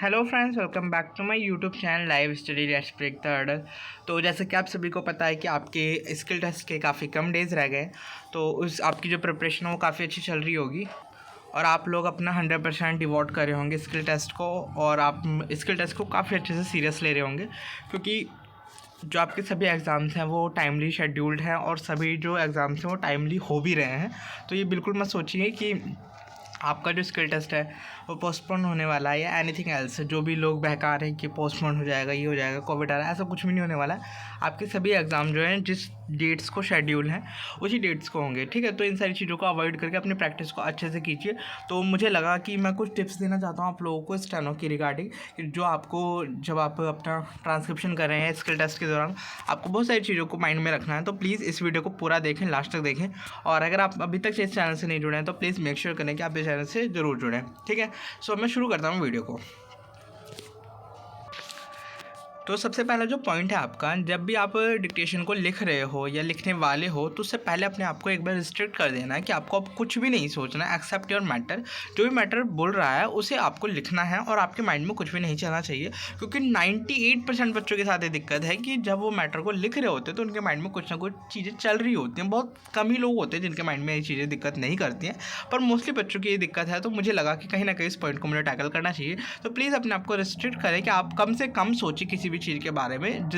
Hello friends, welcome back to my YouTube channel live study let's break the hurdle. तो जैसे कि आप सभी को पता है कि आपके स्किल टेस्ट के काफ़ी कम डेज़ रह गए, तो उस आपकी जो प्रिपरेशन है वो काफ़ी अच्छी चल रही होगी और आप लोग अपना 100% डिवोट कर रहे होंगे स्किल टेस्ट को, और आप स्किल टेस्ट को काफ़ी अच्छे से सीरियस ले रहे होंगे क्योंकि जो आपके सभी एग्ज़ाम्स हैं वो टाइमली शेड्यूल्ड हैं और सभी जो एग्ज़ाम्स हैं वो टाइमली हो भी रहे हैं। तो ये बिल्कुल मत सोचिए कि आपका जो स्किल टेस्ट है वो पोस्टपोन होने वाला है या एनीथिंग एल्स। जो भी लोग बहका रहे हैं कि पोस्टपोन हो जाएगा, ये हो जाएगा, कोविड आ रहा है, ऐसा कुछ भी नहीं होने वाला है। आपके सभी एग्ज़ाम जो हैं जिस डेट्स को शेड्यूल हैं उसी डेट्स को होंगे, ठीक है। तो इन सारी चीज़ों को अवॉइड करके अपनी प्रैक्टिस को अच्छे से कीजिए। तो मुझे लगा कि मैं कुछ टिप्स देना चाहता हूँ आप लोगों को स्टेनो की रिगार्डिंग, जो आपको जब आप अपना ट्रांसक्रिप्शन कर रहे हैं स्किल टेस्ट के दौरान आपको बहुत सारी चीज़ों को माइंड में रखना है। तो प्लीज़ इस वीडियो को पूरा देखें, लास्ट तक देखें, और अगर आप अभी तक इस चैनल से नहीं जुड़े हैं तो प्लीज़ मेक श्योर करें कि आप इस चैनल से ज़रूर जुड़ें, ठीक है। सो मैं शुरू करता हूँ वीडियो को। तो सबसे पहला जो पॉइंट है आपका, जब भी आप डिक्टेशन को लिख रहे हो या लिखने वाले हो तो उससे पहले अपने आप को एक बार रिस्ट्रिक्ट कर देना है कि आपको अब कुछ भी नहीं सोचना है एक्सेप्ट योर मैटर। जो भी मैटर बोल रहा है उसे आपको लिखना है और आपके माइंड में कुछ भी नहीं चलना चाहिए, क्योंकि 98% बच्चों के साथ ये दिक्कत है कि जब वो मैटर को लिख रहे होते हैं तो उनके माइंड में कुछ ना कुछ चीज़ें चल रही होती हैं। बहुत कम ही लोग होते हैं जिनके माइंड में ये चीज़ें दिक्कत नहीं करती हैं, पर मोस्टली बच्चों की ये दिक्कत है। तो मुझे लगा कि कहीं ना कहीं इस पॉइंट को मुझे टैकल करना चाहिए। तो प्लीज़ अपने आप को रिस्ट्रिक्ट करें कि आप कम से कम सोचिए किसी भी चीज़ के बारे में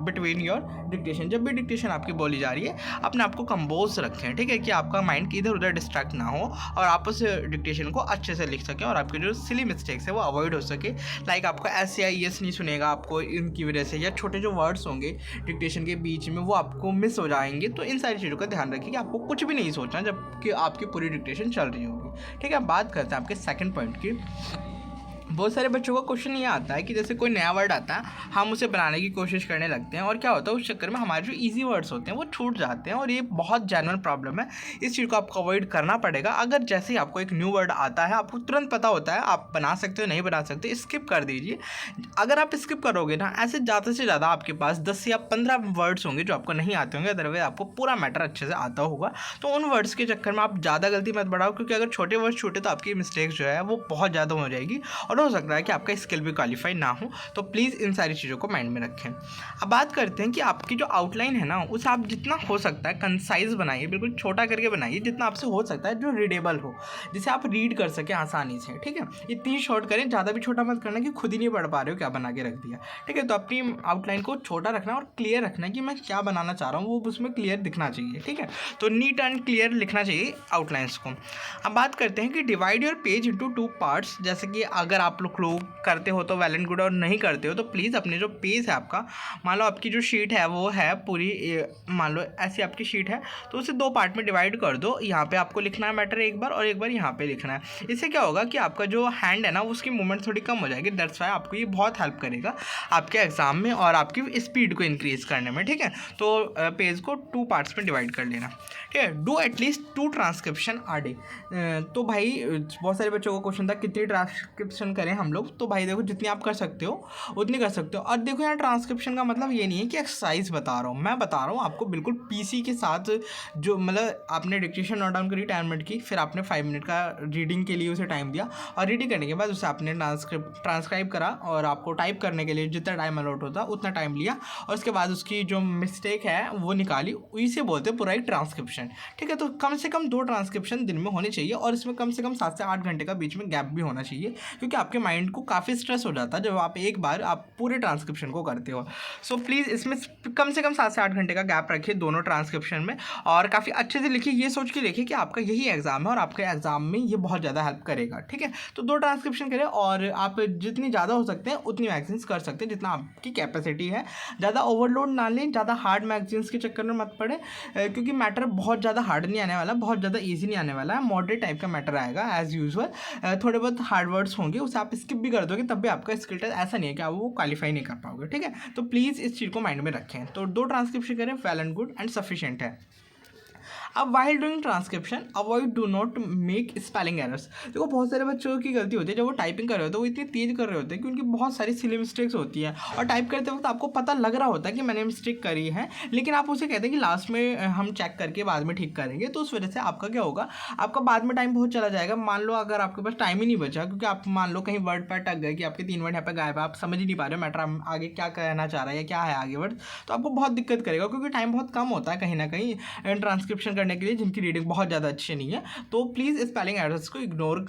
बिटवीन योर डिक्टेशन। जब भी डिक्टेशन आपकी बोली जा रही है अपने आप को कंपोज रखें, ठीक है, कि आपका माइंड इधर उधर डिस्ट्रैक्ट ना हो और आप उस डिक्टेशन को अच्छे से लिख सकें और आपके जो सिली मिस्टेक्स है वो अवॉइड हो सके। लाइक आपको ऐसे या यस नहीं सुनेगा आपको इनकी वजह से, या छोटे जो वर्ड्स होंगे डिक्टेशन के बीच में वो आपको मिस हो जाएंगे। तो इन सारी चीज़ों का ध्यान रखिए कि आपको कुछ भी नहीं सोचना जबकि आपकी पूरी डिक्टेशन चल रही होगी, ठीक है। बात करते हैं आपके सेकंड पॉइंट की। बहुत सारे बच्चों को क्वेश्चन ये आता है कि जैसे कोई नया वर्ड आता है हम उसे बनाने की कोशिश करने लगते हैं और क्या होता है उस चक्कर में हमारे जो इजी वर्ड्स होते हैं वो छूट जाते हैं, और ये बहुत जेन्युइन प्रॉब्लम है। इस चीज़ को आपको अवॉइड करना पड़ेगा। अगर जैसे ही आपको एक न्यू वर्ड आता है आपको तुरंत पता होता है आप बना सकते हो नहीं बना सकते, स्किप कर दीजिए। अगर आप स्किप करोगे ना, ऐसे ज़्यादा से ज़्यादा आपके पास 10 या 15 वर्ड्स होंगे जो आपको नहीं आते होंगे, अदरवाइज आपको पूरा मैटर अच्छे से आता होगा। तो उन वर्ड्स के चक्कर में आप ज़्यादा गलती मत बढ़ाओ, क्योंकि अगर छोटे वर्ड्स छूटे तो आपकी मिस्टेक्स जो है वो बहुत ज़्यादा हो जाएगी और हो सकता है कि आपका स्किल भी क्वालिफाई ना हो। तो प्लीज़ इन सारी चीज़ों को माइंड में रखें। अब बात करते हैं कि आपकी जो आउटलाइन है ना उसे आप जितना हो सकता है कंसाइज बनाइए, बिल्कुल छोटा करके बनाइए जितना आपसे हो सकता है, जो रीडेबल हो, जिसे आप रीड कर सकें आसानी से, ठीक है। इतनी शॉर्ट करें, ज़्यादा भी छोटा मत करना कि खुद ही नहीं पढ़ पा रहे हो क्या बना के रख दिया, ठीक है। तो अपनी आउटलाइन को छोटा रखना और क्लियर रखना कि मैं क्या बनाना चाह रहा हूँ वो उसमें क्लियर दिखना चाहिए, ठीक है। तो नीट एंड क्लियर लिखना चाहिए आउटलाइंस को। अब बात करते हैं कि divide your page into 2 parts. जैसे कि अगर आप लोग करते हो तो वेल एंड गुड, और नहीं करते हो तो प्लीज़ अपने जो पेज है आपका, मान लो आपकी जो शीट है वो है पूरी, मान लो ऐसी आपकी शीट है तो उसे 2 पार्ट में डिवाइड कर दो। यहाँ पे आपको लिखना है मैटर एक बार और एक बार यहाँ पे लिखना है। इससे क्या होगा कि आपका जो हैंड है ना उसकी मूवमेंट थोड़ी कम हो जाएगी। दैट्स व्हाई आपको ये बहुत हेल्प करेगा आपके एग्जाम में और आपकी स्पीड को इंक्रीज़ करने में, ठीक है। तो पेज को 2 पार्ट्स में डिवाइड कर लेना, ठीक है। Do at least 2 transcription a day. तो भाई बहुत सारे बच्चों को क्वेश्चन था कितनी ट्रांसक्रिप्शन करें हम लोग। तो भाई देखो जितनी आप कर सकते हो उतनी कर सकते हो। और देखो यहाँ ट्रांसक्रिप्शन का मतलब ये नहीं है कि एक्सरसाइज बता रहा हूँ, मैं बता रहा हूँ आपको बिल्कुल पीसी के साथ। जो मतलब आपने डिक्टेशन नोट डाउन करी 10 मिनट की, फिर आपने 5 मिनट का रीडिंग के लिए उसे टाइम दिया और रीडिंग करने के बाद उसे आपने ट्रांसक्राइब करा और आपको टाइप करने के लिए जितना टाइम अलॉट होता उतना टाइम लिया और उसके बाद उसकी जो मिस्टेक है वो निकाली, इसे बोलते हैं पूरा एक ट्रांसक्रिप्शन, ठीक है। तो कम से कम 2 ट्रांसक्रिप्शन दिन में होने चाहिए और इसमें कम से कम 7 से 8 घंटे का बीच में गैप भी होना चाहिए, क्योंकि आपके माइंड को काफ़ी स्ट्रेस हो जाता है जब आप एक बार आप पूरे ट्रांसक्रिप्शन को करते हो। सो प्लीज़ इसमें कम से कम 7 से 8 घंटे का गैप रखिए दोनों ट्रांसक्रिप्शन में और काफ़ी अच्छे से लिखिए। ये सोच के लिखिए कि आपका यही एग्जाम है और आपके एग्जाम में ये बहुत ज़्यादा हेल्प करेगा, ठीक है। तो 2 ट्रांसक्रिप्शन करें और आप जितनी ज़्यादा हो सकते हैं उतनी मैगजीन्स कर सकते हैं जितना आपकी कैपेसिटी है। ज़्यादा ओवरलोड ना लें, ज़्यादा हार्ड मैगजीन्स के चक्कर में मत पड़े, क्योंकि मैटर बहुत ज़्यादा हार्ड नहीं आने वाला, बहुत ज़्यादा ईजी नहीं आने वाला है, मॉडरेट टाइप का मैटर आएगा एज़ यूजुअल। थोड़े बहुत हार्ड वर्ड्स होंगे उसे आप स्किप भी कर दोगे तब भी आपका स्किल टेस्ट ऐसा नहीं है कि आप वो क्वालिफाई नहीं कर पाओगे, ठीक है। तो प्लीज़ इस चीज़ को माइंड में रखें। तो 2 ट्रांसक्रिप्शन करें, well and good and sufficient है। अब while doing transcription avoid do not make spelling errors. देखो बहुत सारे बच्चों की गलती होती है, जब वो टाइपिंग कर रहे होते हैं वो इतनी तेज कर रहे होते हैं कि उनकी बहुत सारी सिली मिस्टेक्स होती है, और टाइप करते वक्त आपको पता लग रहा होता है कि मैंने मिस्टेक करी है, लेकिन आप उसे कहते हैं कि लास्ट में हम चेक करके बाद में ठीक करेंगे। तो उस वजह से आपका क्या होगा, आपका बाद में टाइम बहुत चला जाएगा। मान लो अगर आपके पास टाइम ही नहीं बचा, क्योंकि आप मान लो कहीं वर्ड पर अटक गए कि आपके 3 वर्ड यहाँ पे गायब है, आप समझ ही नहीं पा रहे हो मैटर आगे क्या कहना चाह रहा है या क्या है आगे वर्ड, तो आपको बहुत दिक्कत करेगा, क्योंकि टाइम बहुत कम होता है कहीं ना कहीं ट्रांसक्रिप्शन करने के लिए, जिनकी रीडिंग बहुत ज़्यादा अच्छी नहीं है। तो प्लीज़ स्पेलिंग एरर्स को इग्नोर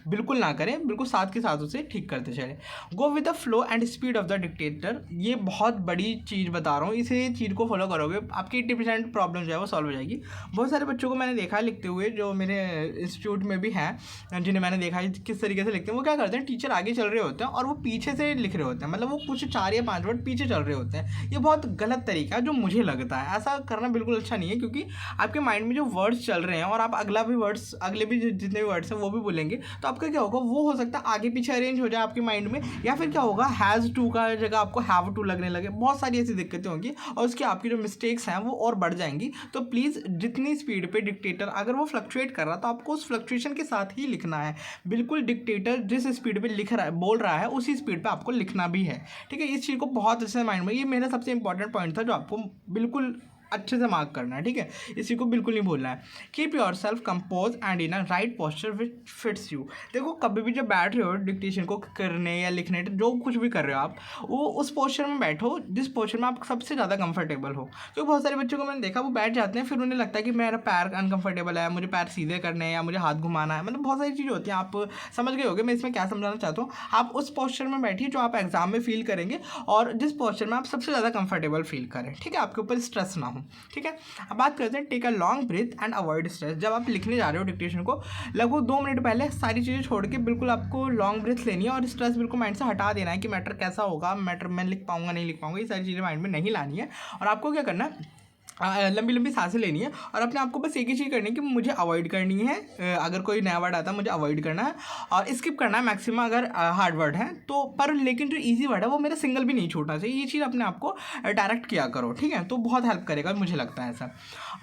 बिल्कुल ना करें, बिल्कुल साथ के साथ उसे ठीक करते चले। Go with the flow and speed of the dictator, ये बहुत बड़ी चीज़ बता रहा हूँ, इसे चीज़ को फॉलो करोगे आपकी 80% प्रॉब्लम जो है वो सॉल्व हो जाएगी। बहुत सारे बच्चों को मैंने देखा लिखते हुए, जो मेरे इंस्टीट्यूट में भी हैं, जिन्हें मैंने देखा है किस तरीके से लिखते हैं। वो क्या करते हैं, टीचर आगे चल रहे होते हैं और वो पीछे से लिख रहे होते हैं, मतलब वो कुछ 4 या 5 वर्ड पीछे चल रहे होते हैं। ये बहुत गलत तरीका है जो मुझे लगता है, ऐसा करना बिल्कुल अच्छा नहीं है, क्योंकि आपके माइंड में जो वर्ड्स चल रहे हैं और आप अगले भी जितने भी वर्ड्स हैं वो भी बोलेंगे, तो आपका क्या होगा, वो हो सकता है आगे पीछे अरेंज हो जाए आपके माइंड में, या फिर क्या होगा, हैज़ टू का जगह आपको हैव टू लगने लगे। बहुत सारी ऐसी दिक्कतें होंगी और उसकी आपकी जो मिस्टेक्स हैं वो और बढ़ जाएंगी। तो प्लीज़ जितनी स्पीड पे डिक्टेटर अगर वो फ्लक्चुएट कर रहा तो आपको उस फ्लक्चुएशन के साथ ही लिखना है। बिल्कुल डिक्टेटर जिस स्पीड पे लिख रहा है, बोल रहा है, उसी स्पीड पे आपको लिखना भी है। ठीक है, इस चीज़ को बहुत अच्छे से माइंड में, ये मेरा सबसे इंपॉर्टेंट पॉइंट था जो आपको बिल्कुल अच्छे से मार्क करना है। ठीक है, इसी को बिल्कुल नहीं भूलना है। Keep your self compose and in a right posture which fits you. देखो कभी भी जब बैठ रहे हो डिक्टेशन को करने या लिखने, जो कुछ भी कर रहे हो आप, वो उस पोस्चर में बैठो जिस पोस्चर में आप सबसे ज़्यादा कंफर्टेबल हो। क्योंकि बहुत सारे बच्चों को मैंने देखा वो बैठ जाते हैं, फिर उन्हें लगता है कि मेरा पैर अनकंफर्टेबल है, मुझे पैर सीधे करने हैं या मुझे हाथ घुमाना है, मतलब बहुत सारी चीज़ें होती हैं। आप समझ गए होगे मैं इसमें क्या समझाना चाहता हूँ। आप उस पोस्चर में बैठिए जो आप एग्जाम में फील करेंगे और जिस पोस्चर में आप सबसे ज़्यादा कंफर्टेबल फील करें। ठीक है, आपके ऊपर स्ट्रेस ना हो। ठीक है, अब बात करते हैं take a long breath and avoid stress. जब आप लिखने जा रहे हो डिक्टेशन को, लगभग 2 मिनट पहले सारी चीज़ें छोड़ के बिल्कुल आपको लॉन्ग ब्रीथ लेनी है और स्ट्रेस बिल्कुल माइंड से हटा देना है कि मैटर कैसा होगा, मैटर मैं लिख पाऊंगा नहीं लिख पाऊंगा, ये सारी चीज़ें माइंड में नहीं लानी है। और आपको क्या करना है, लंबी लंबी सांसें लेनी है और अपने आप को बस एक ही चीज़ करनी है कि मुझे अवॉइड करनी है। अगर कोई नया वर्ड आता है मुझे अवॉइड करना है और स्किप करना है मैक्सिमम अगर हार्ड वर्ड है तो, पर लेकिन जो इजी वर्ड है वो मेरा सिंगल भी नहीं छूटना चाहिए। ये चीज़ अपने आप को डायरेक्ट किया करो। ठीक है, तो बहुत हेल्प करेगा मुझे लगता है ऐसा।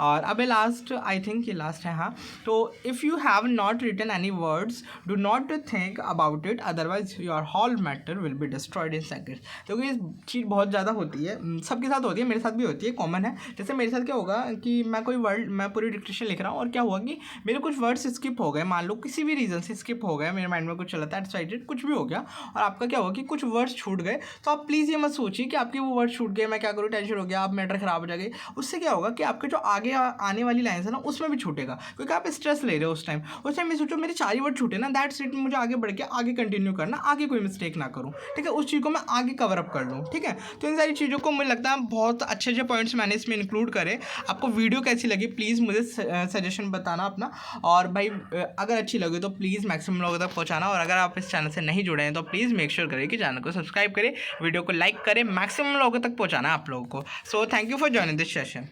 और अब लास्ट, आई थिंक ये लास्ट है, हाँ। तो if you have not written any words do not think about it, otherwise your whole matter will be destroyed in seconds. क्योंकि ये चीज़ बहुत ज़्यादा होती है, सबके साथ होती है, मेरे साथ भी होती है, कॉमन है। जैसे मेरे साथ क्या होगा कि मैं कोई वर्ड, मैं पूरी डिक्टेशन लिख रहा हूँ और क्या हुआ कि मेरे कुछ वर्ड्स स्किप हो गए, मान लो किसी भी रीज़न से स्किप हो गए, मेरे माइंड में कुछ चला था एक्साइटेड, कुछ भी हो गया और आपका क्या हुआ कि कुछ वर्ड्स छूट गए। तो आप प्लीज़ ये मत सोचिए कि आपके वो वर्ड छूट गए, मैं क्या करूँ, टेंशन हो गया, आप मैटर खराब हो जाएगी। उससे क्या होगा कि आपके जो आगे आने वाली लाइन है ना उसमें भी छूटेगा, क्योंकि आप स्ट्रेस ले रहे हो उस टाइम ये सोचो मेरे 4 ही वर्ड छूटे ना, दैट्स इट, मुझे आगे बढ़ के आगे कंटिन्यू करना, आगे कोई मिस्टेक ना करूँ। ठीक है, उस चीज़ को मैं आगे कवर अप कर लूँ। ठीक है, तो इन सारी चीज़ों को मुझे लगता है बहुत अच्छे अच्छे पॉइंट्स मैंने इसमें इंक्लूड करे। आपको वीडियो कैसी लगी प्लीज़ मुझे सजेशन बताना अपना, और भाई अगर अच्छी लगे तो प्लीज़ मैक्सिमम लोगों तक पहुंचाना। और अगर आप इस चैनल से नहीं जुड़े हैं तो प्लीज़ मेक श्योर करें कि चैनल को सब्सक्राइब करें, वीडियो को लाइक करें, मैक्सिमम लोगों तक पहुंचाना आप लोगों को। So thank you for joining this session.